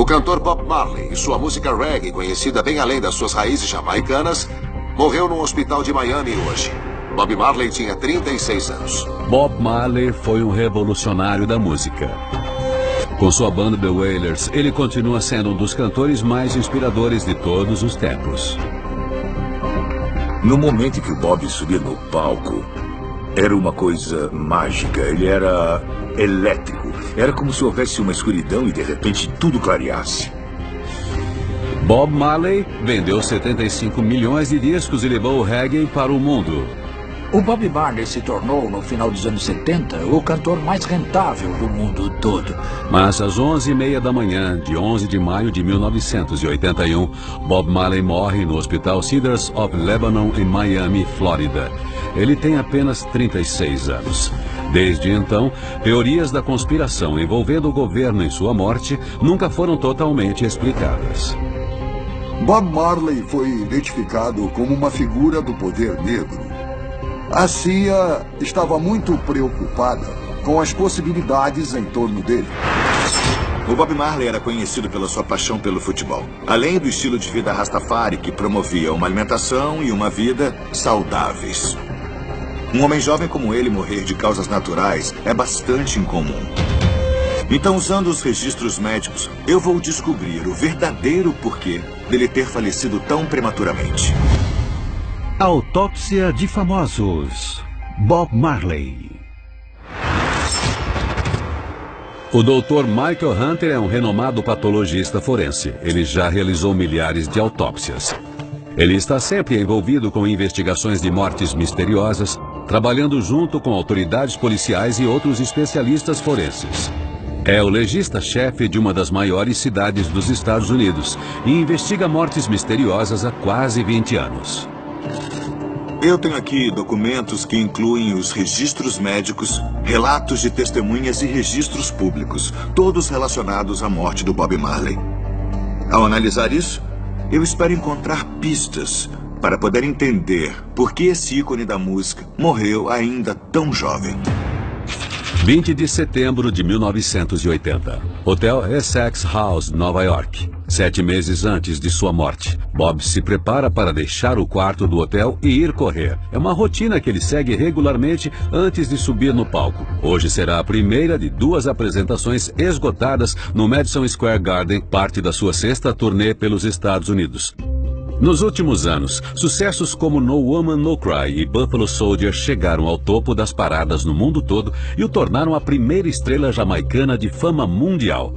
cantor Bob Marley e sua música reggae, conhecida bem além das suas raízes jamaicanas, morreu num hospital de Miami hoje. Bob Marley tinha 36 anos. Bob Marley foi um revolucionário da música. Com sua banda The Wailers, ele continua sendo um dos cantores mais inspiradores de todos os tempos. No momento em que o Bob subia no palco, era uma coisa mágica. Ele era elétrico. Era como se houvesse uma escuridão e de repente tudo clareasse. Bob Marley vendeu 75 milhões de discos e levou o reggae para o mundo. O Bob Marley se tornou, no final dos anos 70, o cantor mais rentável do mundo todo. Mas às 11h30 da manhã, de 11 de maio de 1981, Bob Marley morre no Hospital Cedars of Lebanon, em Miami, Flórida. Ele tem apenas 36 anos. Desde então, teorias da conspiração envolvendo o governo em sua morte nunca foram totalmente explicadas. Bob Marley foi identificado como uma figura do poder negro. A CIA estava muito preocupada com as possibilidades em torno dele. O Bob Marley era conhecido pela sua paixão pelo futebol, além do estilo de vida Rastafari, que promovia uma alimentação e uma vida saudáveis. Um homem jovem como ele morrer de causas naturais é bastante incomum. Então, usando os registros médicos, eu vou descobrir o verdadeiro porquê dele ter falecido tão prematuramente. Autópsia de famosos. Bob Marley. O Dr. Michael Hunter é um renomado patologista forense. Ele já realizou milhares de autópsias. Ele está sempre envolvido com investigações de mortes misteriosas, trabalhando junto com autoridades policiais e outros especialistas forenses. É o legista-chefe de uma das maiores cidades dos Estados Unidos e investiga mortes misteriosas há quase 20 anos. Eu tenho aqui documentos que incluem os registros médicos, relatos de testemunhas e registros públicos, todos relacionados à morte do Bob Marley. Ao analisar isso, eu espero encontrar pistas para poder entender por que esse ícone da música morreu ainda tão jovem. 20 de setembro de 1980. Hotel Essex House, Nova York. 7 meses antes de sua morte, Bob se prepara para deixar o quarto do hotel e ir correr. É uma rotina que ele segue regularmente antes de subir no palco. Hoje será a primeira de 2 apresentações esgotadas no Madison Square Garden, parte da sua 6ª turnê pelos Estados Unidos. Nos últimos anos, sucessos como No Woman No Cry e Buffalo Soldier chegaram ao topo das paradas no mundo todo e o tornaram a primeira estrela jamaicana de fama mundial.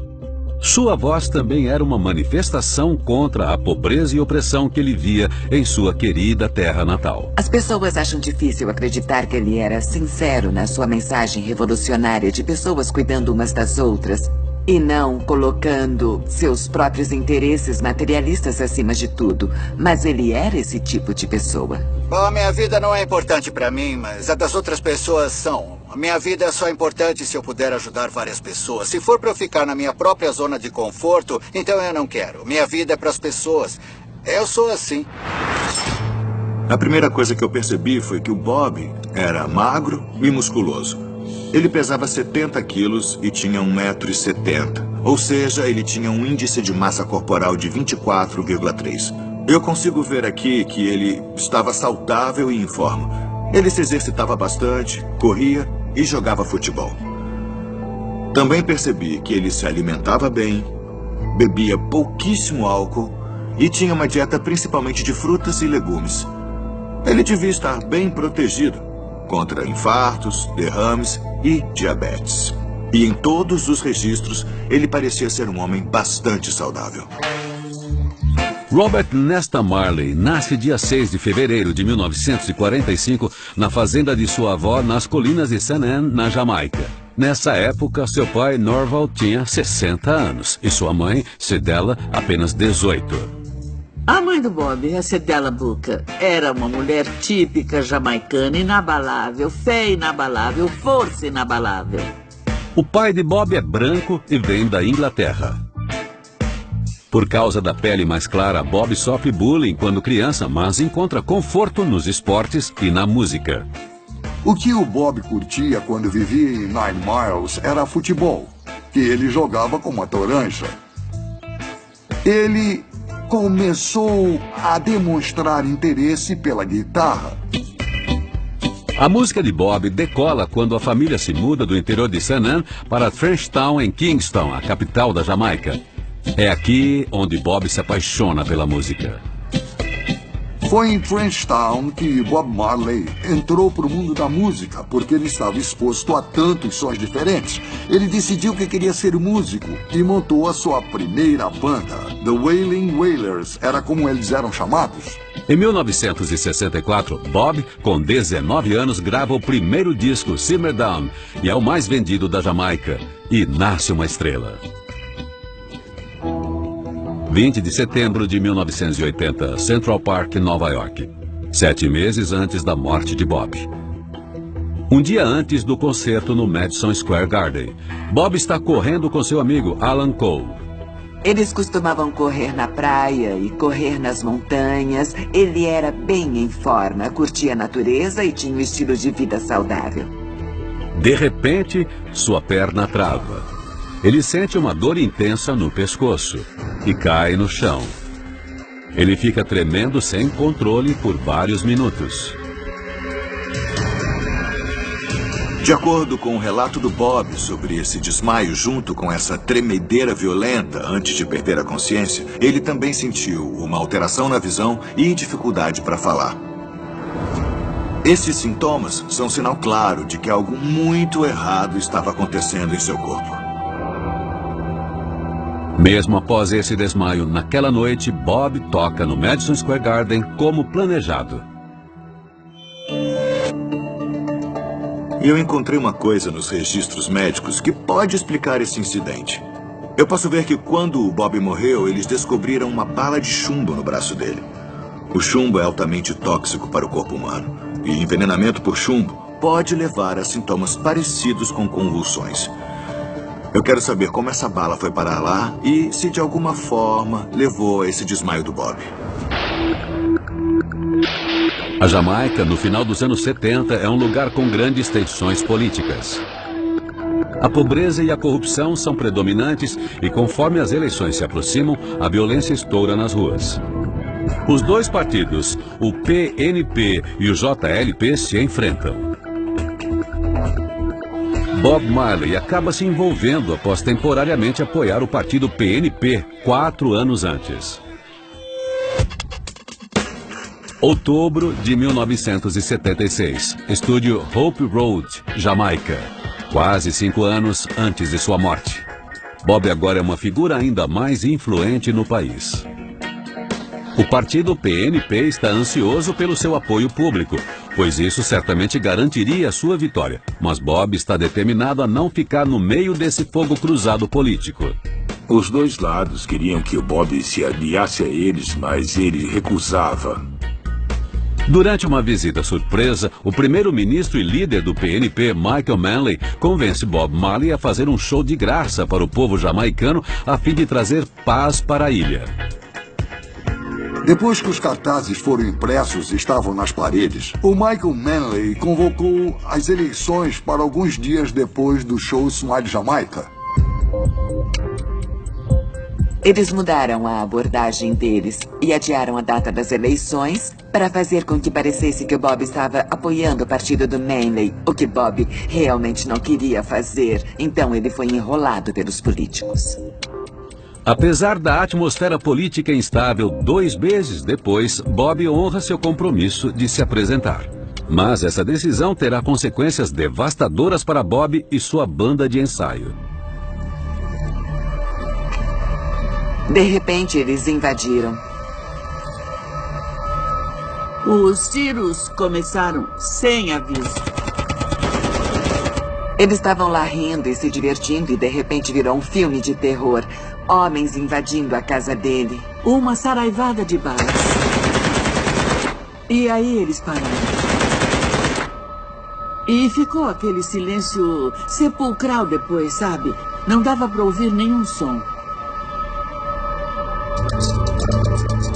Sua voz também era uma manifestação contra a pobreza e opressão que ele via em sua querida terra natal. As pessoas acham difícil acreditar que ele era sincero na sua mensagem revolucionária de pessoas cuidando umas das outras e não colocando seus próprios interesses materialistas acima de tudo. Mas ele era esse tipo de pessoa. Bom, a minha vida não é importante para mim, mas a das outras pessoas são. A minha vida é só importante se eu puder ajudar várias pessoas. Se for para eu ficar na minha própria zona de conforto, então eu não quero. Minha vida é para as pessoas. Eu sou assim. A primeira coisa que eu percebi foi que o Bob era magro e musculoso. Ele pesava 70 quilos e tinha 1,70 m. Ou seja, ele tinha um índice de massa corporal de 24,3. Eu consigo ver aqui que ele estava saudável e em forma. Ele se exercitava bastante, corria e jogava futebol. Também percebi que ele se alimentava bem, bebia pouquíssimo álcool e tinha uma dieta principalmente de frutas e legumes. Ele devia estar bem protegido contra infartos, derrames e diabetes. E em todos os registros, ele parecia ser um homem bastante saudável. Robert Nesta Marley nasce dia 6 de fevereiro de 1945 na fazenda de sua avó nas colinas de St. Anne, na Jamaica. Nessa época, seu pai, Norval, tinha 60 anos e sua mãe, Cedella, apenas 18. A mãe do Bob, a Cedella Booker, era uma mulher típica jamaicana, inabalável, fé inabalável, força inabalável. O pai de Bob é branco e vem da Inglaterra. Por causa da pele mais clara, Bob sofre bullying quando criança, mas encontra conforto nos esportes e na música. O que o Bob curtia quando vivia em Nine Miles era futebol, que ele jogava com uma toranja. ele começou a demonstrar interesse pela guitarra. A música de Bob decola quando a família se muda do interior de St. Ann para Frenchtown, em Kingston, a capital da Jamaica. É aqui onde Bob se apaixona pela música. Foi em Frenchtown que Bob Marley entrou para o mundo da música, porque ele estava exposto a tantos sons diferentes. Ele decidiu que queria ser músico e montou a sua primeira banda. The Wailing Wailers era como eles eram chamados. Em 1964, Bob, com 19 anos, grava o primeiro disco, Simmer Down, e é o mais vendido da Jamaica. E nasce uma estrela. 20 de setembro de 1980, Central Park, Nova York. 7 meses antes da morte de Bob. Um dia antes do concerto no Madison Square Garden, Bob está correndo com seu amigo Alan Cole. Eles costumavam correr na praia e correr nas montanhas. Ele era bem em forma, curtia a natureza e tinha um estilo de vida saudável. De repente, sua perna trava. Ele sente uma dor intensa no pescoço e cai no chão. Ele fica tremendo sem controle por vários minutos. De acordo com o relato do Bob sobre esse desmaio junto com essa tremedeira violenta antes de perder a consciência, ele também sentiu uma alteração na visão e dificuldade para falar. Esses sintomas são sinal claro de que algo muito errado estava acontecendo em seu corpo. Mesmo após esse desmaio, naquela noite, Bob toca no Madison Square Garden como planejado. E eu encontrei uma coisa nos registros médicos que pode explicar esse incidente. Eu posso ver que quando o Bob morreu, eles descobriram uma bala de chumbo no braço dele. O chumbo é altamente tóxico para o corpo humano. E envenenamento por chumbo pode levar a sintomas parecidos com convulsões. Eu quero saber como essa bala foi parar lá e se de alguma forma levou a esse desmaio do Bob. A Jamaica, no final dos anos 70, é um lugar com grandes tensões políticas. A pobreza e a corrupção são predominantes e, conforme as eleições se aproximam, a violência estoura nas ruas. Os dois partidos, o PNP e o JLP, se enfrentam. Bob Marley acaba se envolvendo após temporariamente apoiar o partido PNP 4 anos antes. Outubro de 1976, estúdio Hope Road, Jamaica. Quase 5 anos antes de sua morte. Bob agora é uma figura ainda mais influente no país. O partido PNP está ansioso pelo seu apoio público, pois isso certamente garantiria a sua vitória. Mas Bob está determinado a não ficar no meio desse fogo cruzado político. Os dois lados queriam que o Bob se aliasse a eles, mas ele recusava. Durante uma visita surpresa, o primeiro-ministro e líder do PNP, Michael Manley, convence Bob Marley a fazer um show de graça para o povo jamaicano a fim de trazer paz para a ilha. Depois que os cartazes foram impressos e estavam nas paredes, o Michael Manley convocou as eleições para alguns dias depois do show Smile Jamaica. Eles mudaram a abordagem deles e adiaram a data das eleições para fazer com que parecesse que o Bob estava apoiando o partido do Manley, o que Bob realmente não queria fazer. Então ele foi enrolado pelos políticos. Apesar da atmosfera política instável, 2 meses depois, Bob honra seu compromisso de se apresentar. Mas essa decisão terá consequências devastadoras para Bob e sua banda de ensaio. De repente, eles invadiram. Os tiros começaram sem aviso. Eles estavam lá rindo e se divertindo e de repente virou um filme de terror. Homens invadindo a casa dele. Uma saraivada de balas. E aí eles pararam. E ficou aquele silêncio sepulcral depois, sabe? Não dava para ouvir nenhum som.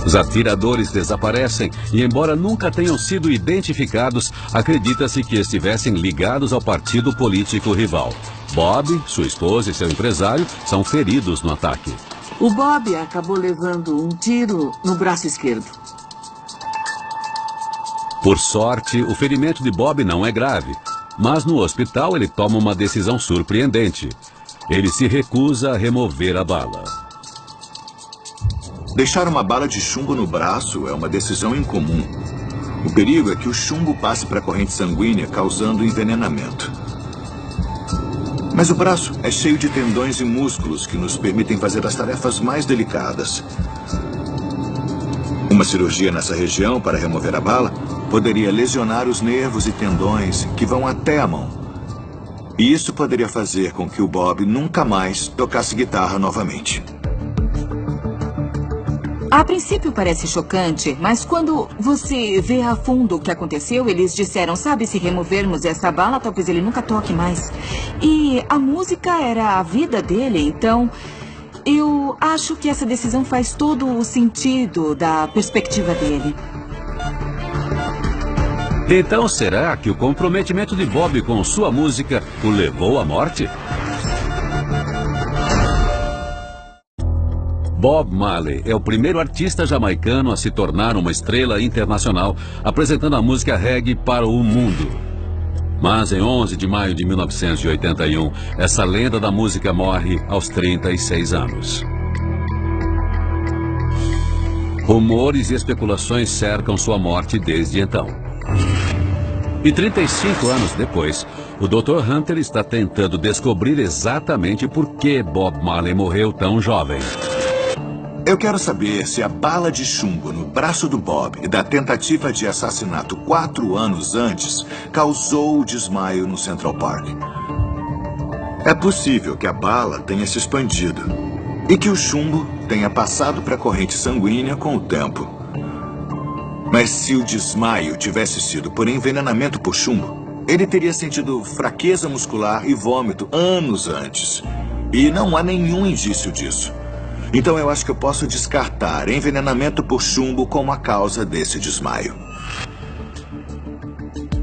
Os atiradores desaparecem e, embora nunca tenham sido identificados, acredita-se que estivessem ligados ao partido político rival. Bob, sua esposa e seu empresário são feridos no ataque. O Bob acabou levando um tiro no braço esquerdo. Por sorte, o ferimento de Bob não é grave, mas no hospital ele toma uma decisão surpreendente. Ele se recusa a remover a bala. Deixar uma bala de chumbo no braço é uma decisão incomum. O perigo é que o chumbo passe para a corrente sanguínea, causando envenenamento. Mas o braço é cheio de tendões e músculos que nos permitem fazer as tarefas mais delicadas. Uma cirurgia nessa região para remover a bala poderia lesionar os nervos e tendões que vão até a mão. E isso poderia fazer com que o Bob nunca mais tocasse guitarra novamente. A princípio parece chocante, mas quando você vê a fundo o que aconteceu, eles disseram, sabe, se removermos essa bala, talvez ele nunca toque mais. E a música era a vida dele, então eu acho que essa decisão faz todo o sentido da perspectiva dele. Então será que o comprometimento de Bob com sua música o levou à morte? Bob Marley é o primeiro artista jamaicano a se tornar uma estrela internacional, apresentando a música reggae para o mundo. Mas em 11 de maio de 1981, essa lenda da música morre aos 36 anos. Rumores e especulações cercam sua morte desde então. E 35 anos depois, o Dr. Hunter está tentando descobrir exatamente por que Bob Marley morreu tão jovem. Eu quero saber se a bala de chumbo no braço do Bob da tentativa de assassinato 4 anos antes causou o desmaio no Central Park. É possível que a bala tenha se expandido e que o chumbo tenha passado para a corrente sanguínea com o tempo. Mas se o desmaio tivesse sido por envenenamento por chumbo, ele teria sentido fraqueza muscular e vômito anos antes. E não há nenhum indício disso. Então eu acho que eu posso descartar envenenamento por chumbo como a causa desse desmaio.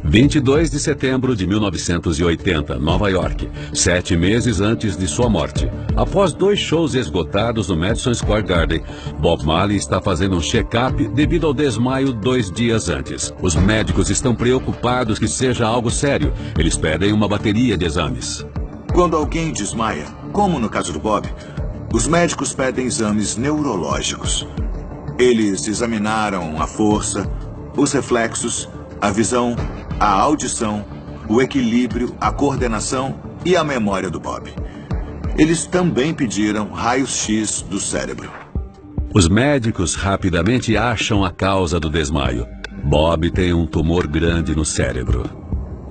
22 de setembro de 1980, Nova York, 7 meses antes de sua morte. Após 2 shows esgotados no Madison Square Garden, Bob Marley está fazendo um check-up devido ao desmaio 2 dias antes. Os médicos estão preocupados que seja algo sério. Eles pedem uma bateria de exames. Quando alguém desmaia, como no caso do Bob, os médicos pedem exames neurológicos. Eles examinaram a força, os reflexos, a visão, a audição, o equilíbrio, a coordenação e a memória do Bob. Eles também pediram raios-x do cérebro. Os médicos rapidamente acham a causa do desmaio. Bob tem um tumor grande no cérebro.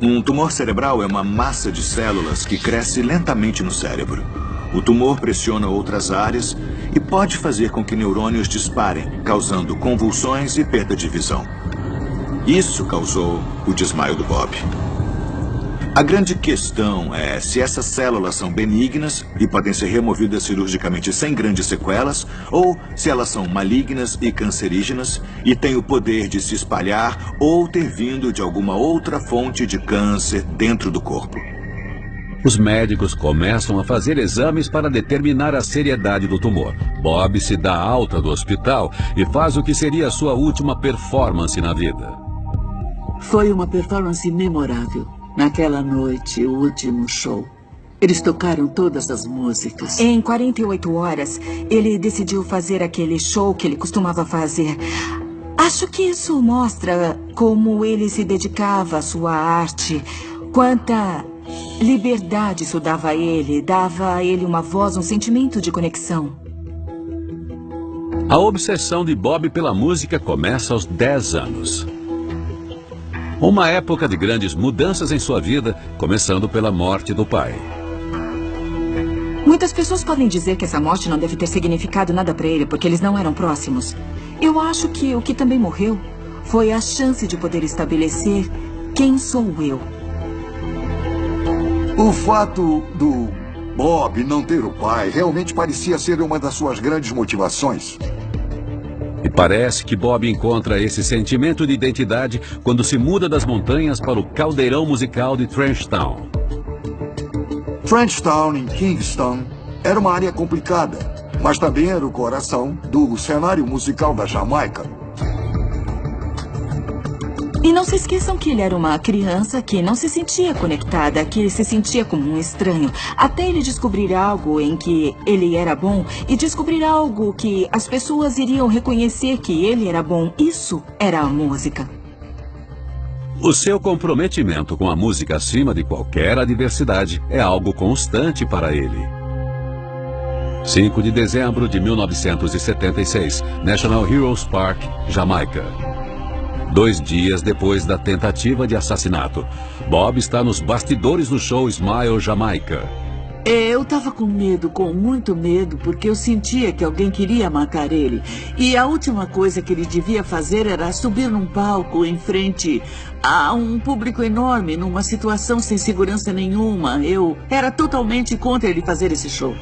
Um tumor cerebral é uma massa de células que cresce lentamente no cérebro. O tumor pressiona outras áreas e pode fazer com que neurônios disparem, causando convulsões e perda de visão. Isso causou o desmaio do Bob. A grande questão é se essas células são benignas e podem ser removidas cirurgicamente sem grandes sequelas, ou se elas são malignas e cancerígenas e têm o poder de se espalhar ou ter vindo de alguma outra fonte de câncer dentro do corpo. Os médicos começam a fazer exames para determinar a seriedade do tumor. Bob se dá alta do hospital e faz o que seria a sua última performance na vida. Foi uma performance memorável. Naquela noite, o último show. Eles tocaram todas as músicas. Em 48 horas, ele decidiu fazer aquele show que ele costumava fazer. Acho que isso mostra como ele se dedicava à sua arte, quanta liberdade isso dava a ele uma voz, um sentimento de conexão. A obsessão de Bob pela música começa aos 10 anos. Uma época de grandes mudanças em sua vida, começando pela morte do pai. Muitas pessoas podem dizer que essa morte não deve ter significado nada para ele, porque eles não eram próximos. Eu acho que o que também morreu foi a chance de poder estabelecer quem sou eu. O fato do Bob não ter o pai realmente parecia ser uma das suas grandes motivações. E parece que Bob encontra esse sentimento de identidade quando se muda das montanhas para o caldeirão musical de Trenchtown. Trenchtown, em Kingston, era uma área complicada. mas também era o coração do cenário musical da Jamaica. E não se esqueçam que ele era uma criança que não se sentia conectada, que se sentia como um estranho, até ele descobrir algo em que ele era bom e descobrir algo que as pessoas iriam reconhecer que ele era bom. Isso era a música. O seu comprometimento com a música acima de qualquer adversidade é algo constante para ele. 5 de dezembro de 1976, National Heroes Park, Jamaica. 2 dias depois da tentativa de assassinato, Bob está nos bastidores do show Smile Jamaica. Eu estava com medo, com muito medo, porque eu sentia que alguém queria matar ele. E a última coisa que ele devia fazer era subir num palco em frente a um público enorme, numa situação sem segurança nenhuma. Eu era totalmente contra ele fazer esse show.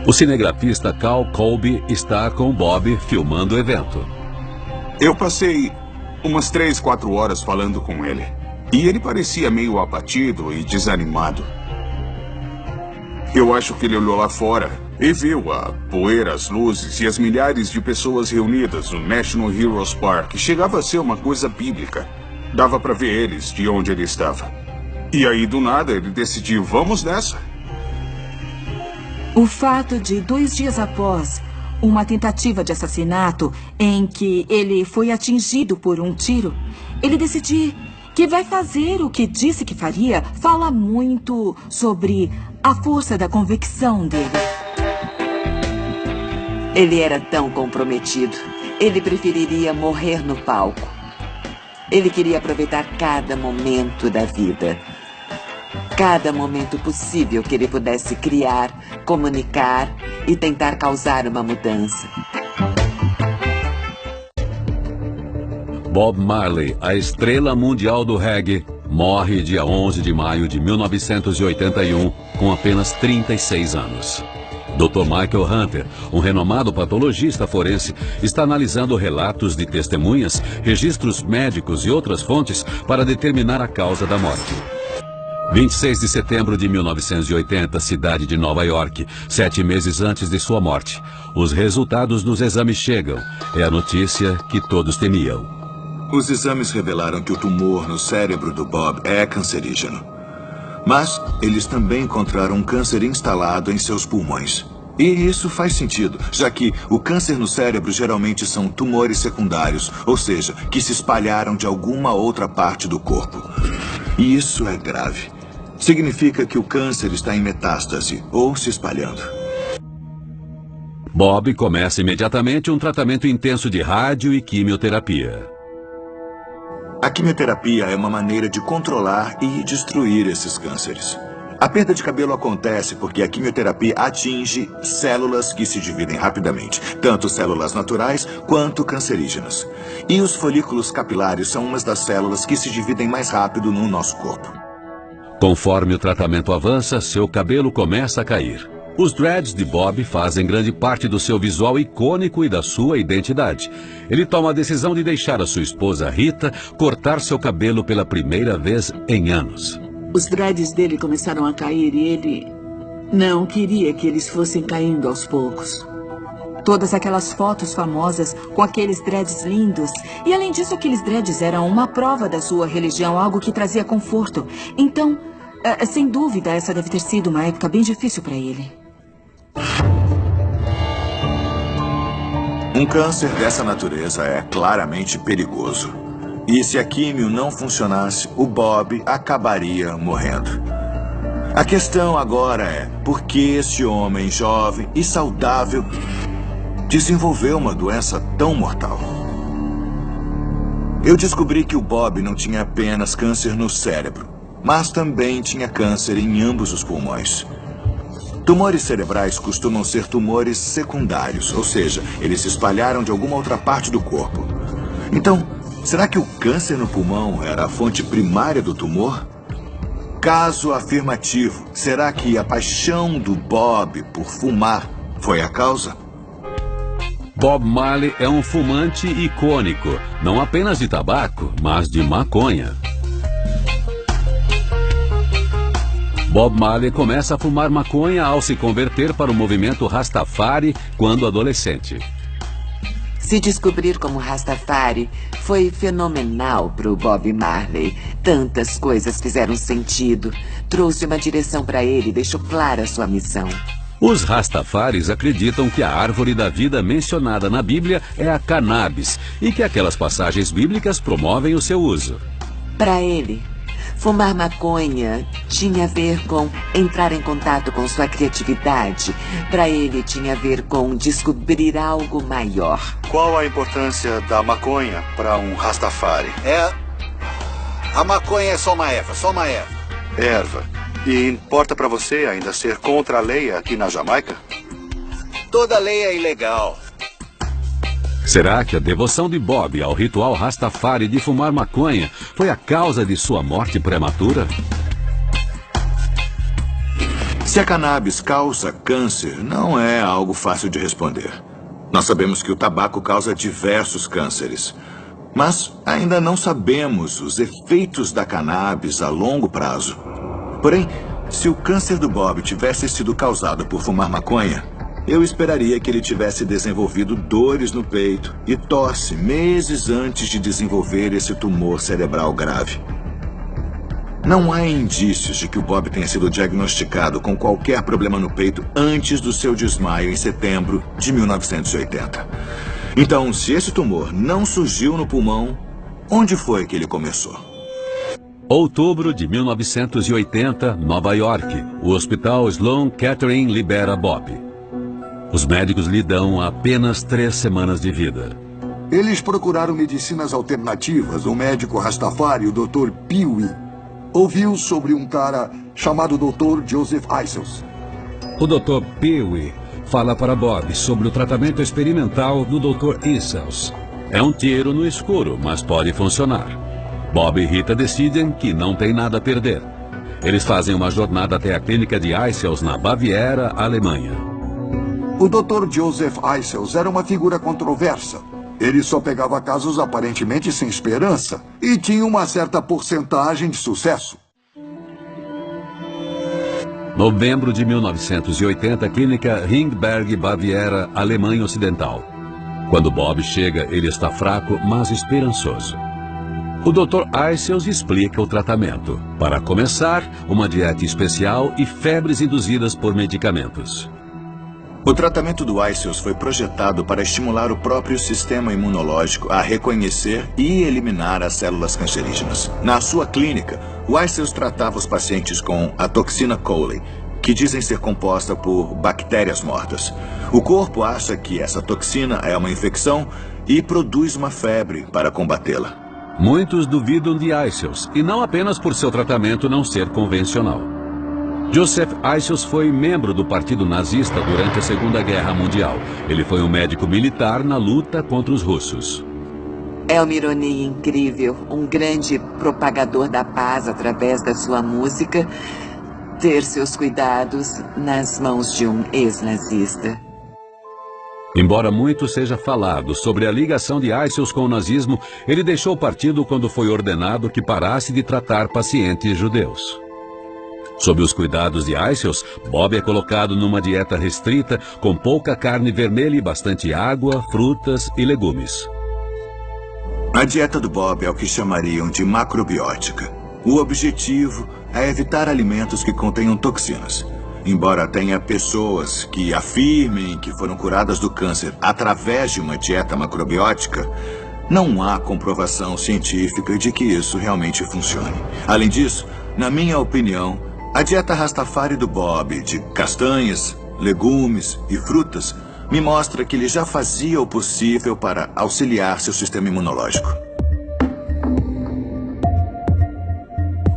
O cinegrafista Cal Colby está com Bob filmando o evento. Eu passei umas 3, 4 horas falando com ele. E ele parecia meio abatido e desanimado. Eu acho que ele olhou lá fora e viu a poeira, as luzes e as milhares de pessoas reunidas no National Heroes Park. Chegava a ser uma coisa bíblica. Dava para ver eles de onde ele estava. E aí, do nada, ele decidiu, vamos nessa. O fato de 2 dias após uma tentativa de assassinato em que ele foi atingido por um tiro, ele decidir que vai fazer o que disse que faria, fala muito sobre a força da convicção dele. Ele era tão comprometido. Ele preferiria morrer no palco. Ele queria aproveitar cada momento da vida. Cada momento possível que ele pudesse criar, comunicar e tentar causar uma mudança. Bob Marley, a estrela mundial do reggae, morre dia 11 de maio de 1981, com apenas 36 anos. Dr. Michael Hunter, um renomado patologista forense, está analisando relatos de testemunhas, registros médicos e outras fontes para determinar a causa da morte. 26 de setembro de 1980, cidade de Nova York, 7 meses antes de sua morte. Os resultados dos exames chegam. É a notícia que todos temiam. Os exames revelaram que o tumor no cérebro do Bob é cancerígeno. Mas eles também encontraram um câncer instalado em seus pulmões. E isso faz sentido, já que o câncer no cérebro geralmente são tumores secundários, ou seja, que se espalharam de alguma outra parte do corpo. E isso é grave. Significa que o câncer está em metástase, ou se espalhando. Bob começa imediatamente um tratamento intenso de rádio e quimioterapia. A quimioterapia é uma maneira de controlar e destruir esses cânceres. A perda de cabelo acontece porque a quimioterapia atinge células que se dividem rapidamente, tanto células naturais quanto cancerígenas. E os folículos capilares são umas das células que se dividem mais rápido no nosso corpo. Conforme o tratamento avança, seu cabelo começa a cair. Os dreads de Bob fazem grande parte do seu visual icônico e da sua identidade. Ele toma a decisão de deixar a sua esposa Rita cortar seu cabelo pela primeira vez em anos. Os dreads dele começaram a cair e ele não queria que eles fossem caindo aos poucos. Todas aquelas fotos famosas com aqueles dreads lindos. E além disso, aqueles dreads eram uma prova da sua religião, algo que trazia conforto. Então, sem dúvida, essa deve ter sido uma época bem difícil para ele. Um câncer dessa natureza é claramente perigoso. E se a químio não funcionasse, o Bob acabaria morrendo. A questão agora é, por que esse homem jovem e saudável desenvolveu uma doença tão mortal? Eu descobri que o Bob não tinha apenas câncer no cérebro, mas também tinha câncer em ambos os pulmões. Tumores cerebrais costumam ser tumores secundários, ou seja, eles se espalharam de alguma outra parte do corpo. Então, será que o câncer no pulmão era a fonte primária do tumor? Caso afirmativo, será que a paixão do Bob por fumar foi a causa? Bob Marley é um fumante icônico, não apenas de tabaco, mas de maconha. Bob Marley começa a fumar maconha ao se converter para o movimento Rastafari quando adolescente. Se descobrir como Rastafari foi fenomenal para o Bob Marley. Tantas coisas fizeram sentido. Trouxe uma direção para ele e deixou clara sua missão. Os Rastafaris acreditam que a árvore da vida mencionada na Bíblia é a cannabis e que aquelas passagens bíblicas promovem o seu uso. Para ele, fumar maconha tinha a ver com entrar em contato com sua criatividade. Para ele, tinha a ver com descobrir algo maior. Qual a importância da maconha para um Rastafari? A maconha é só uma erva, Erva. E importa para você ainda ser contra a lei aqui na Jamaica? Toda lei é ilegal. Será que a devoção de Bob ao ritual Rastafari de fumar maconha foi a causa de sua morte prematura? Se a cannabis causa câncer, não é algo fácil de responder. Nós sabemos que o tabaco causa diversos cânceres, mas ainda não sabemos os efeitos da cannabis a longo prazo. Porém, se o câncer do Bob tivesse sido causado por fumar maconha, eu esperaria que ele tivesse desenvolvido dores no peito e tosse meses antes de desenvolver esse tumor cerebral grave. Não há indícios de que o Bob tenha sido diagnosticado com qualquer problema no peito antes do seu desmaio em setembro de 1980. Então, se esse tumor não surgiu no pulmão, onde foi que ele começou? Outubro de 1980, Nova York. O hospital Sloan Kettering libera Bob. Os médicos lhe dão apenas 3 semanas de vida. Eles procuraram medicinas alternativas. O médico Rastafari, o Dr. Pee-wee, ouviu sobre um cara chamado Dr. Joseph Isels. O Dr. Pee-wee fala para Bob sobre o tratamento experimental do Dr. Isels. É um tiro no escuro, mas pode funcionar. Bob e Rita decidem que não tem nada a perder. Eles fazem uma jornada até a clínica de Isels na Baviera, Alemanha. O Dr. Joseph Isels era uma figura controversa. Ele só pegava casos aparentemente sem esperança e tinha uma certa porcentagem de sucesso. Novembro de 1980, clínica Ringberg, Baviera, Alemanha Ocidental. Quando Bob chega, ele está fraco, mas esperançoso. O Dr. Isels explica o tratamento. Para começar, uma dieta especial e febres induzidas por medicamentos. O tratamento do Isels foi projetado para estimular o próprio sistema imunológico a reconhecer e eliminar as células cancerígenas. Na sua clínica, o Isels tratava os pacientes com a toxina Cowley, que dizem ser composta por bactérias mortas. O corpo acha que essa toxina é uma infecção e produz uma febre para combatê-la. Muitos duvidam de Isels, e não apenas por seu tratamento não ser convencional. Joseph Isels foi membro do Partido Nazista durante a Segunda Guerra Mundial. Ele foi um médico militar na luta contra os russos. É uma ironia incrível, um grande propagador da paz através da sua música, ter seus cuidados nas mãos de um ex-nazista. Embora muito seja falado sobre a ligação de Isels com o nazismo, ele deixou o partido quando foi ordenado que parasse de tratar pacientes judeus. Sob os cuidados de Isels, Bob é colocado numa dieta restrita, com pouca carne vermelha e bastante água, frutas e legumes. A dieta do Bob é o que chamariam de macrobiótica. O objetivo é evitar alimentos que contenham toxinas. Embora tenha pessoas que afirmem que foram curadas do câncer através de uma dieta macrobiótica, não há comprovação científica de que isso realmente funcione. Além disso, na minha opinião, a dieta Rastafari do Bob, de castanhas, legumes e frutas, me mostra que ele já fazia o possível para auxiliar seu sistema imunológico.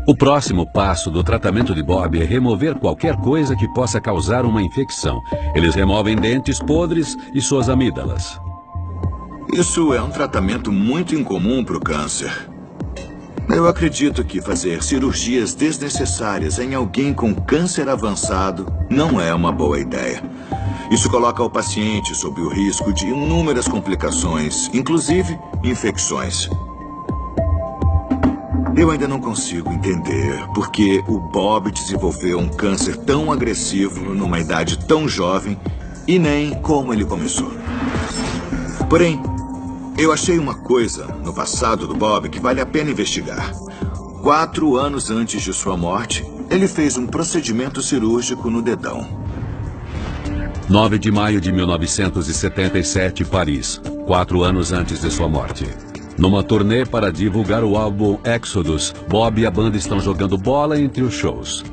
O próximo passo do tratamento de Bob é remover qualquer coisa que possa causar uma infecção. Eles removem dentes podres e suas amígdalas. Isso é um tratamento muito incomum para o câncer. Eu acredito que fazer cirurgias desnecessárias em alguém com câncer avançado não é uma boa ideia. Isso coloca o paciente sob o risco de inúmeras complicações, inclusive infecções. Eu ainda não consigo entender por que o Bob desenvolveu um câncer tão agressivo numa idade tão jovem e nem como ele começou. Porém, eu achei uma coisa no passado do Bob que vale a pena investigar. 4 anos antes de sua morte, ele fez um procedimento cirúrgico no dedão. 9 de maio de 1977, Paris. 4 anos antes de sua morte. Numa turnê para divulgar o álbum Exodus, Bob e a banda estão jogando bola entre os shows.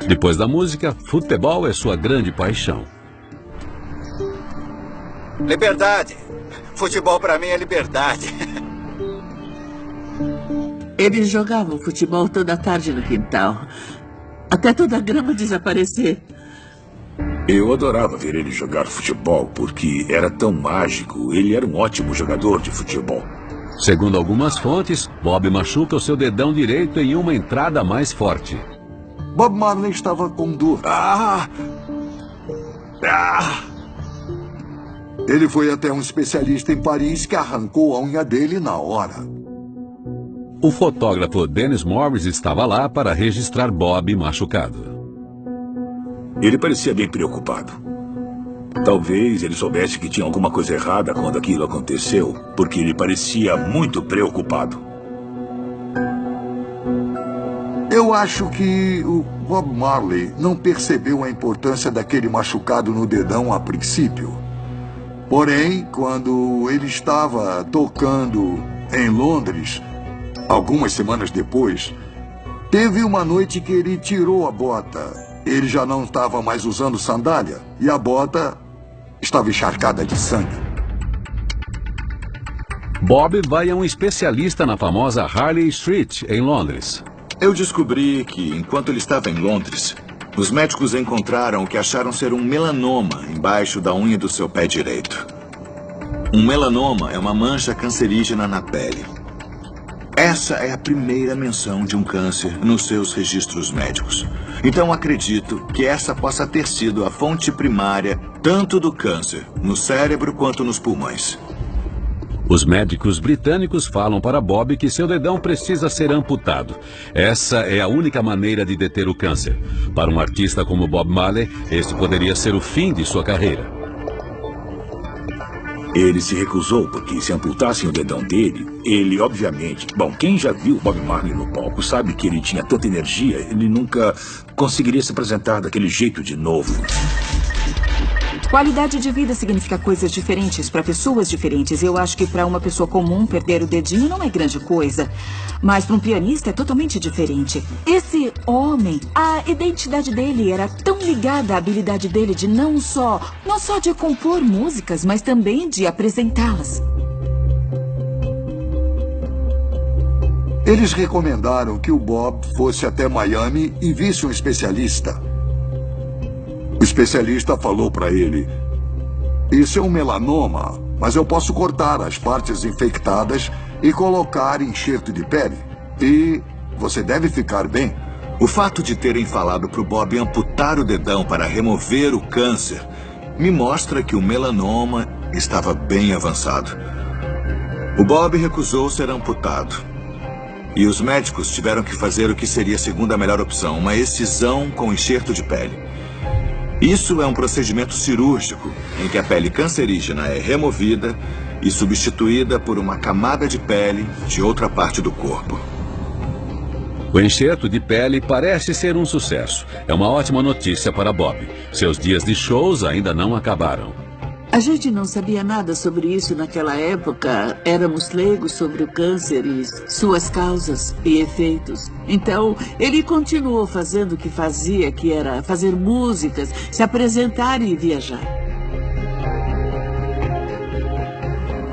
Depois da música, futebol é sua grande paixão. Liberdade. Futebol pra mim é liberdade. Eles jogavam futebol toda tarde no quintal, até toda a grama desaparecer. Eu adorava ver ele jogar futebol porque era tão mágico. Ele era um ótimo jogador de futebol. Segundo algumas fontes, Bob machuca o seu dedão direito em uma entrada mais forte. Bob Marley estava com dor. Ele foi até um especialista em Paris que arrancou a unha dele na hora. O fotógrafo Dennis Morris estava lá para registrar Bob machucado. Ele parecia bem preocupado. Talvez ele soubesse que tinha alguma coisa errada quando aquilo aconteceu, porque ele parecia muito preocupado. Eu acho que o Bob Marley não percebeu a importância daquele machucado no dedão a princípio. Porém, quando ele estava tocando em Londres, algumas semanas depois, teve uma noite que ele tirou a bota. Ele já não estava mais usando sandália e a bota estava encharcada de sangue. Bob vai a um especialista na famosa Harley Street, em Londres. Eu descobri que, enquanto ele estava em Londres, os médicos encontraram o que acharam ser um melanoma embaixo da unha do seu pé direito. Um melanoma é uma mancha cancerígena na pele. Essa é a primeira menção de um câncer nos seus registros médicos. Então acredito que essa possa ter sido a fonte primária tanto do câncer no cérebro quanto nos pulmões. Os médicos britânicos falam para Bob que seu dedão precisa ser amputado. Essa é a única maneira de deter o câncer. Para um artista como Bob Marley, este poderia ser o fim de sua carreira. Ele se recusou porque se amputassem o dedão dele, ele obviamente... Bom, quem já viu Bob Marley no palco sabe que ele tinha tanta energia, ele nunca conseguiria se apresentar daquele jeito de novo. Qualidade de vida significa coisas diferentes para pessoas diferentes. Eu acho que para uma pessoa comum perder o dedinho não é grande coisa. Mas para um pianista é totalmente diferente. Esse homem, a identidade dele era tão ligada à habilidade dele de não só de compor músicas, mas também de apresentá-las. Eles recomendaram que o Bob fosse até Miami e visse um especialista. O especialista falou para ele: "Isso é um melanoma, mas eu posso cortar as partes infectadas e colocar enxerto de pele. E você deve ficar bem." O fato de terem falado para o Bob amputar o dedão para remover o câncer me mostra que o melanoma estava bem avançado. O Bob recusou ser amputado. E os médicos tiveram que fazer o que seria a segunda melhor opção, uma excisão com enxerto de pele. Isso é um procedimento cirúrgico, em que a pele cancerígena é removida e substituída por uma camada de pele de outra parte do corpo. O enxerto de pele parece ser um sucesso. É uma ótima notícia para Bob. Seus dias de shows ainda não acabaram. A gente não sabia nada sobre isso naquela época. Éramos leigos sobre o câncer e suas causas e efeitos. Então, ele continuou fazendo o que fazia, que era fazer músicas, se apresentar e viajar.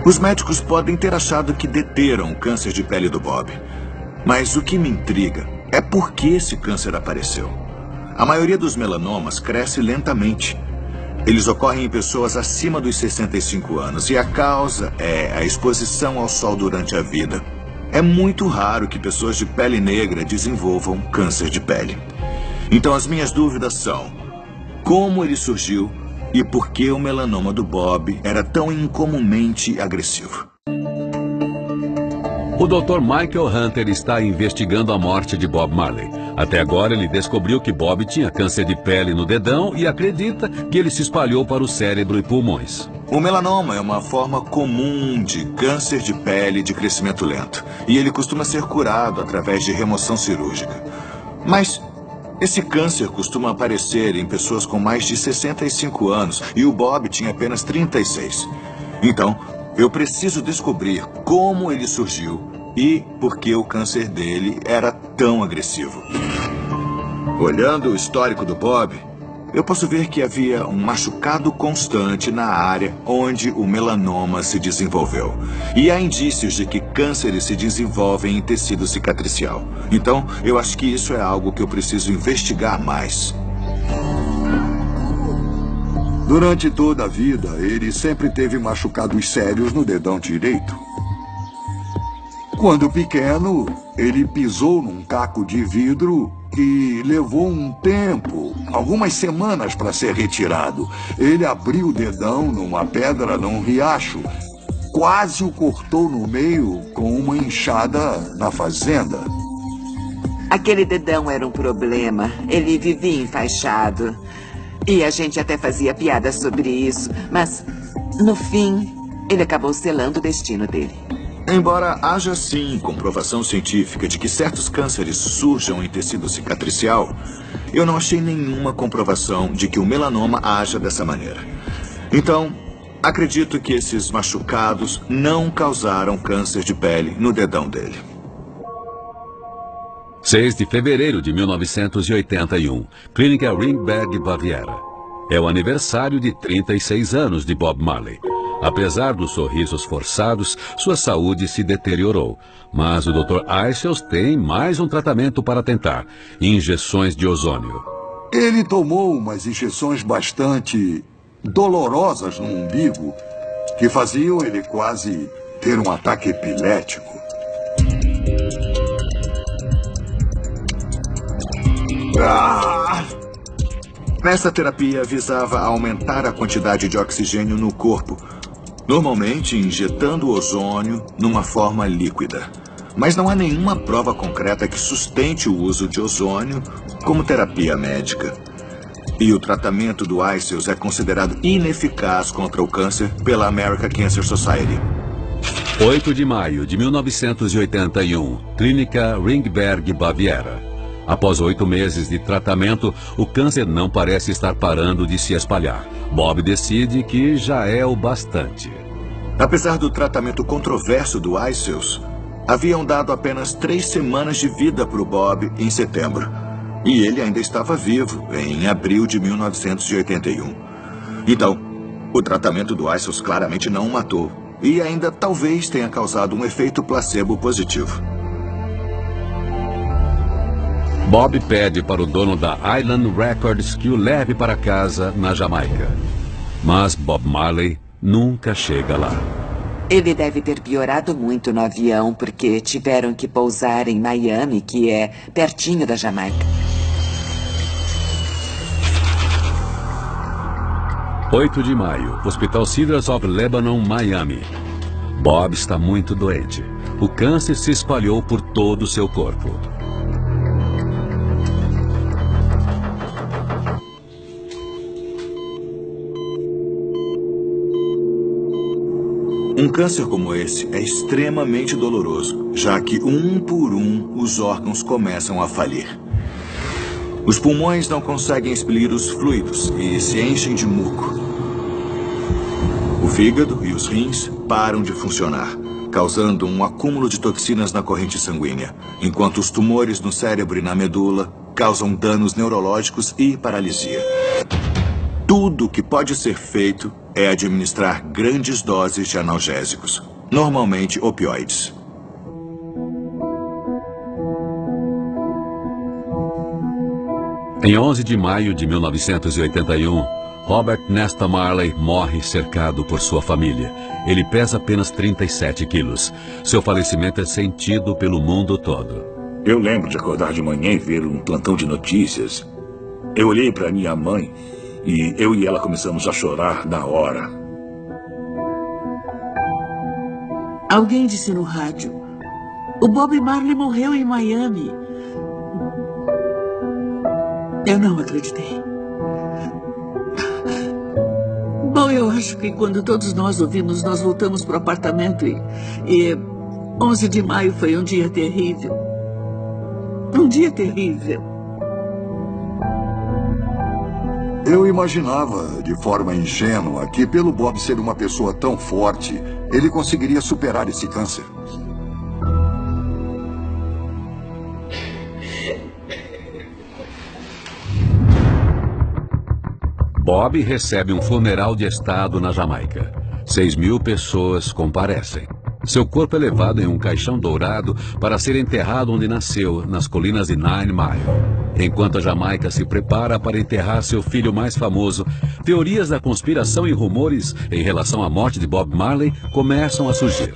Os médicos podem ter achado que deteram o câncer de pele do Bob. Mas o que me intriga é por que esse câncer apareceu. A maioria dos melanomas cresce lentamente. Eles ocorrem em pessoas acima dos 65 anos e a causa é a exposição ao sol durante a vida. É muito raro que pessoas de pele negra desenvolvam câncer de pele. Então as minhas dúvidas são: como ele surgiu e por que o melanoma do Bob era tão incomumente agressivo? O Dr. Michael Hunter está investigando a morte de Bob Marley. Até agora ele descobriu que Bob tinha câncer de pele no dedão e acredita que ele se espalhou para o cérebro e pulmões. O melanoma é uma forma comum de câncer de pele de crescimento lento. E ele costuma ser curado através de remoção cirúrgica. Mas esse câncer costuma aparecer em pessoas com mais de 65 anos. E o Bob tinha apenas 36. Então, eu preciso descobrir como ele surgiu e por que o câncer dele era tão agressivo. Olhando o histórico do Bob, eu posso ver que havia um machucado constante na área onde o melanoma se desenvolveu. E há indícios de que cânceres se desenvolvem em tecido cicatricial. Então, eu acho que isso é algo que eu preciso investigar mais. Durante toda a vida, ele sempre teve machucados sérios no dedão direito. Quando pequeno, ele pisou num caco de vidro que levou um tempo, algumas semanas para ser retirado. Ele abriu o dedão numa pedra num riacho, quase o cortou no meio com uma enxada na fazenda. Aquele dedão era um problema. Ele vivia enfaixado. E a gente até fazia piadas sobre isso, mas, no fim, ele acabou selando o destino dele. Embora haja sim comprovação científica de que certos cânceres surjam em tecido cicatricial, eu não achei nenhuma comprovação de que o melanoma haja dessa maneira. Então, acredito que esses machucados não causaram câncer de pele no dedão dele. 6 de fevereiro de 1981, Clínica Ringberg, Baviera. É o aniversário de 36 anos de Bob Marley. Apesar dos sorrisos forçados, sua saúde se deteriorou. Mas o Dr. Isels tem mais um tratamento para tentar: injeções de ozônio. Ele tomou umas injeções bastante dolorosas no umbigo, que faziam ele quase ter um ataque epilético. Essa terapia visava aumentar a quantidade de oxigênio no corpo, normalmente injetando ozônio numa forma líquida. Mas não há nenhuma prova concreta que sustente o uso de ozônio como terapia médica. E o tratamento do Isels é considerado ineficaz contra o câncer pela American Cancer Society. 8 de maio de 1981, Clínica Ringberg, Baviera. Após 8 meses de tratamento, o câncer não parece estar parando de se espalhar. Bob decide que já é o bastante. Apesar do tratamento controverso do Isels, haviam dado apenas 3 semanas de vida para o Bob em setembro. E ele ainda estava vivo em abril de 1981. Então, o tratamento do Isels claramente não o matou. E ainda talvez tenha causado um efeito placebo positivo. Bob pede para o dono da Island Records que o leve para casa na Jamaica. Mas Bob Marley nunca chega lá. Ele deve ter piorado muito no avião, porque tiveram que pousar em Miami, que é pertinho da Jamaica. 8 de maio, Hospital Cedars of Lebanon, Miami. Bob está muito doente. O câncer se espalhou por todo o seu corpo. Um câncer como esse é extremamente doloroso, já que um por um os órgãos começam a falir. Os pulmões não conseguem expelir os fluidos e se enchem de muco. O fígado e os rins param de funcionar, causando um acúmulo de toxinas na corrente sanguínea, enquanto os tumores no cérebro e na medula causam danos neurológicos e paralisia. Tudo que pode ser feito é administrar grandes doses de analgésicos, normalmente opioides. Em 11 de maio de 1981, Robert Nesta Marley morre cercado por sua família. Ele pesa apenas 37 quilos. Seu falecimento é sentido pelo mundo todo. Eu lembro de acordar de manhã e ver um plantão de notícias. Eu olhei para minha mãe e eu e ela começamos a chorar na hora. Alguém disse no rádio: O Bob Marley morreu em Miami. Eu não acreditei. Bom, eu acho que quando todos nós ouvimos, nós voltamos para o apartamento e 11 de maio foi um dia terrível. Um dia terrível. Eu imaginava, de forma ingênua, que pelo Bob ser uma pessoa tão forte, ele conseguiria superar esse câncer. Bob recebe um funeral de estado na Jamaica. 6.000 pessoas comparecem. Seu corpo é levado em um caixão dourado para ser enterrado onde nasceu, nas colinas de Nine Mile. Enquanto a Jamaica se prepara para enterrar seu filho mais famoso, teorias da conspiração e rumores em relação à morte de Bob Marley começam a surgir.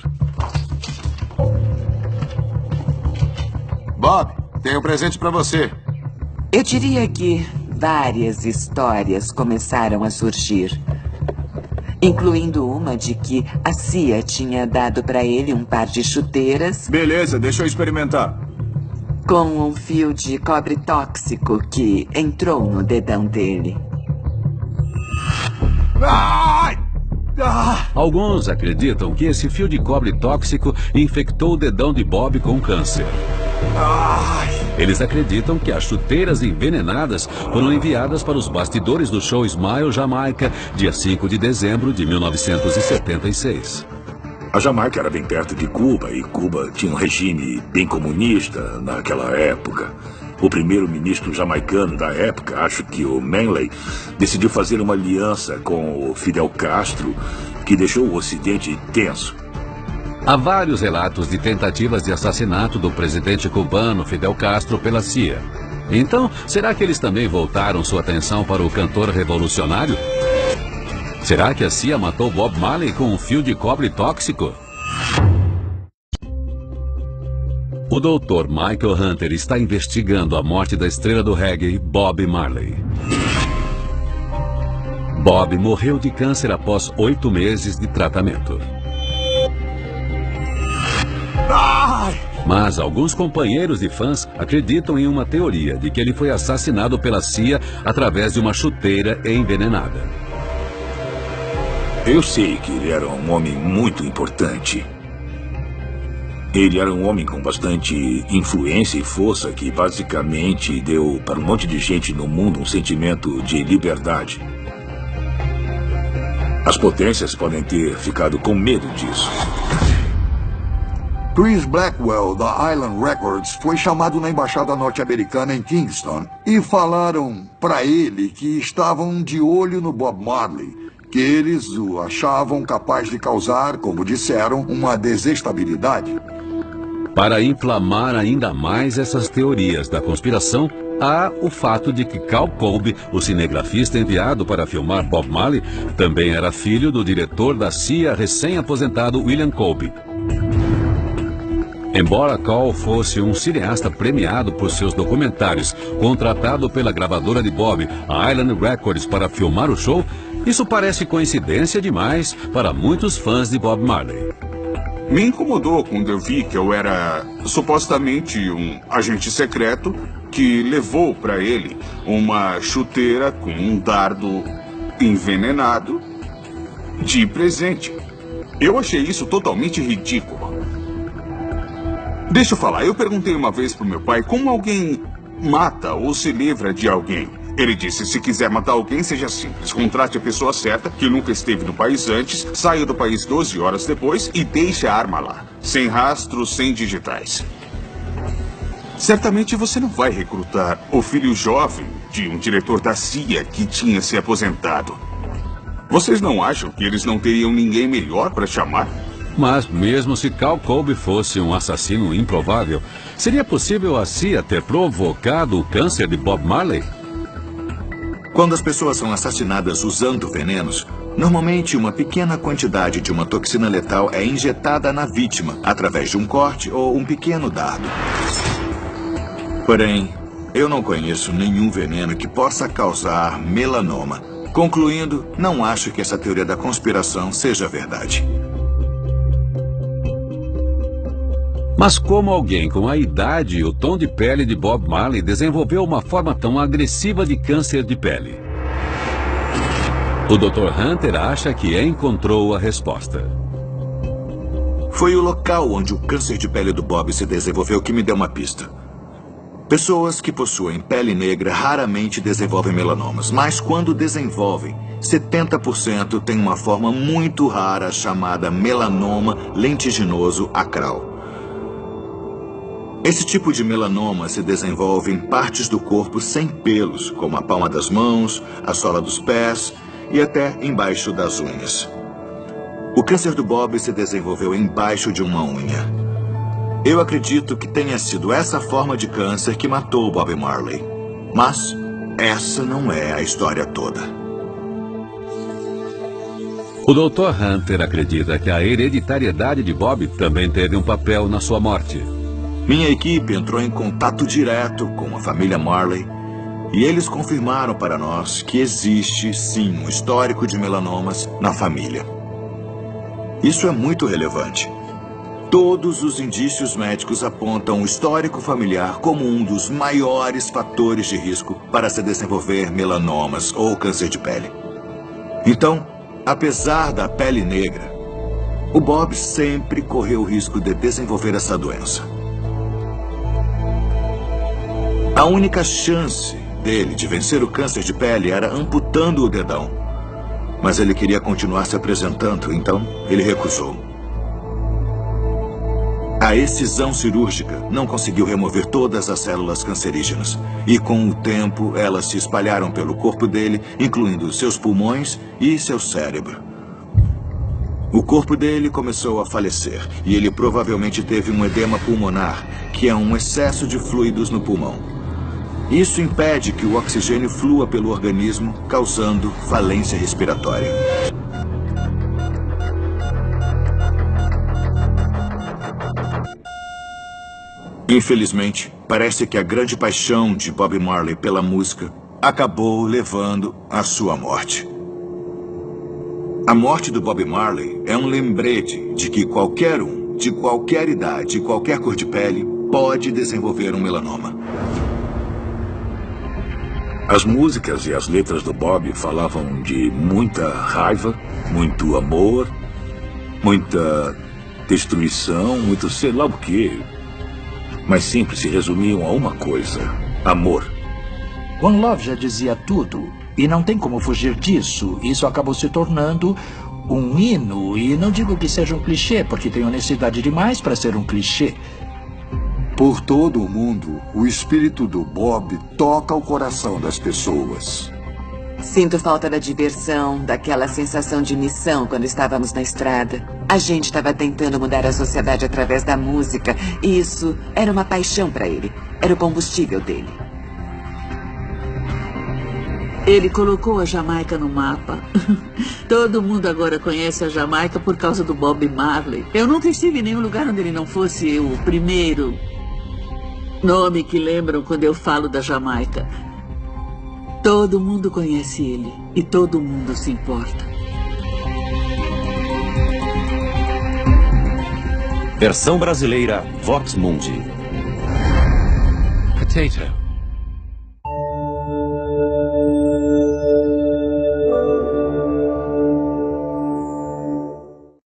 Bob, tenho um presente para você. Eu diria que várias histórias começaram a surgir, incluindo uma de que a CIA tinha dado para ele um par de chuteiras. Beleza, deixa eu experimentar. Com um fio de cobre tóxico que entrou no dedão dele. Alguns acreditam que esse fio de cobre tóxico infectou o dedão de Bob com câncer. Eles acreditam que as chuteiras envenenadas foram enviadas para os bastidores do show Smile Jamaica, dia 5 de dezembro de 1976. A Jamaica era bem perto de Cuba e Cuba tinha um regime bem comunista naquela época. O primeiro-ministro jamaicano da época, acho que o Manley, decidiu fazer uma aliança com o Fidel Castro, que deixou o Ocidente tenso. Há vários relatos de tentativas de assassinato do presidente cubano Fidel Castro pela CIA. Então, será que eles também voltaram sua atenção para o cantor revolucionário? Será que a CIA matou Bob Marley com um fio de cobre tóxico? O Dr. Michael Hunter está investigando a morte da estrela do reggae, Bob Marley. Bob morreu de câncer após 8 meses de tratamento. Mas alguns companheiros e fãs acreditam em uma teoria de que ele foi assassinado pela CIA através de uma chuteira envenenada. Eu sei que ele era um homem muito importante. Ele era um homem com bastante influência e força que basicamente deu para um monte de gente no mundo um sentimento de liberdade. As potências podem ter ficado com medo disso. Chris Blackwell, da Island Records, foi chamado na embaixada norte-americana em Kingston e falaram para ele que estavam de olho no Bob Marley, que eles o achavam capaz de causar, como disseram, uma desestabilidade. Para inflamar ainda mais essas teorias da conspiração, há o fato de que Cal Colby, o cinegrafista enviado para filmar Bob Marley, também era filho do diretor da CIA recém-aposentado William Colby. Embora Cal fosse um cineasta premiado por seus documentários, contratado pela gravadora de Bob, a Island Records, para filmar o show, isso parece coincidência demais para muitos fãs de Bob Marley. Me incomodou quando eu vi que eu era supostamente um agente secreto que levou para ele uma chuteira com um dardo envenenado de presente. Eu achei isso totalmente ridículo. Deixa eu falar, eu perguntei uma vez pro meu pai como alguém mata ou se livra de alguém. Ele disse, se quiser matar alguém, seja simples. Contrate a pessoa certa, que nunca esteve no país antes, saia do país 12 horas depois e deixe a arma lá. Sem rastros, sem digitais. Certamente você não vai recrutar o filho jovem de um diretor da CIA que tinha se aposentado. Vocês não acham que eles não teriam ninguém melhor para chamar? Mas mesmo se Cal Colby fosse um assassino improvável, seria possível a CIA ter provocado o câncer de Bob Marley? Quando as pessoas são assassinadas usando venenos, normalmente uma pequena quantidade de uma toxina letal é injetada na vítima através de um corte ou um pequeno dardo. Porém, eu não conheço nenhum veneno que possa causar melanoma. Concluindo, não acho que essa teoria da conspiração seja verdade. Mas como alguém com a idade e o tom de pele de Bob Marley desenvolveu uma forma tão agressiva de câncer de pele? O Dr. Hunter acha que encontrou a resposta. Foi o local onde o câncer de pele do Bob se desenvolveu que me deu uma pista. Pessoas que possuem pele negra raramente desenvolvem melanomas, mas quando desenvolvem, 70% têm uma forma muito rara chamada melanoma lentiginoso acral. Esse tipo de melanoma se desenvolve em partes do corpo sem pelos, como a palma das mãos, a sola dos pés e até embaixo das unhas. O câncer do Bob se desenvolveu embaixo de uma unha. Eu acredito que tenha sido essa forma de câncer que matou Bob Marley. Mas essa não é a história toda. O Dr. Hunter acredita que a hereditariedade de Bob também teve um papel na sua morte. Minha equipe entrou em contato direto com a família Marley e eles confirmaram para nós que existe, sim, um histórico de melanomas na família. Isso é muito relevante. Todos os indícios médicos apontam o histórico familiar como um dos maiores fatores de risco para se desenvolver melanomas ou câncer de pele. Então, apesar da pele negra, o Bob sempre correu o risco de desenvolver essa doença. A única chance dele de vencer o câncer de pele era amputando o dedão. Mas ele queria continuar se apresentando, então ele recusou. A excisão cirúrgica não conseguiu remover todas as células cancerígenas. E com o tempo, elas se espalharam pelo corpo dele, incluindo seus pulmões e seu cérebro. O corpo dele começou a falecer e ele provavelmente teve um edema pulmonar, que é um excesso de fluidos no pulmão. Isso impede que o oxigênio flua pelo organismo, causando falência respiratória. Infelizmente, parece que a grande paixão de Bob Marley pela música acabou levando à sua morte. A morte do Bob Marley é um lembrete de que qualquer um, de qualquer idade e qualquer cor de pele, pode desenvolver um melanoma. As músicas e as letras do Bob falavam de muita raiva, muito amor, muita destruição, muito sei lá o quê. Mas sempre se resumiam a uma coisa: amor. One Love já dizia tudo, e não tem como fugir disso. Isso acabou se tornando um hino, e não digo que seja um clichê, porque tem honestidade demais para ser um clichê. Por todo o mundo, o espírito do Bob toca o coração das pessoas. Sinto falta da diversão, daquela sensação de missão quando estávamos na estrada. A gente estava tentando mudar a sociedade através da música, e isso era uma paixão para ele. Era o combustível dele. Ele colocou a Jamaica no mapa. Todo mundo agora conhece a Jamaica por causa do Bob Marley. Eu nunca estive em nenhum lugar onde ele não fosse o primeiro nome que lembram quando eu falo da Jamaica. Todo mundo conhece ele e todo mundo se importa. Versão brasileira Vox Mundi. Potato.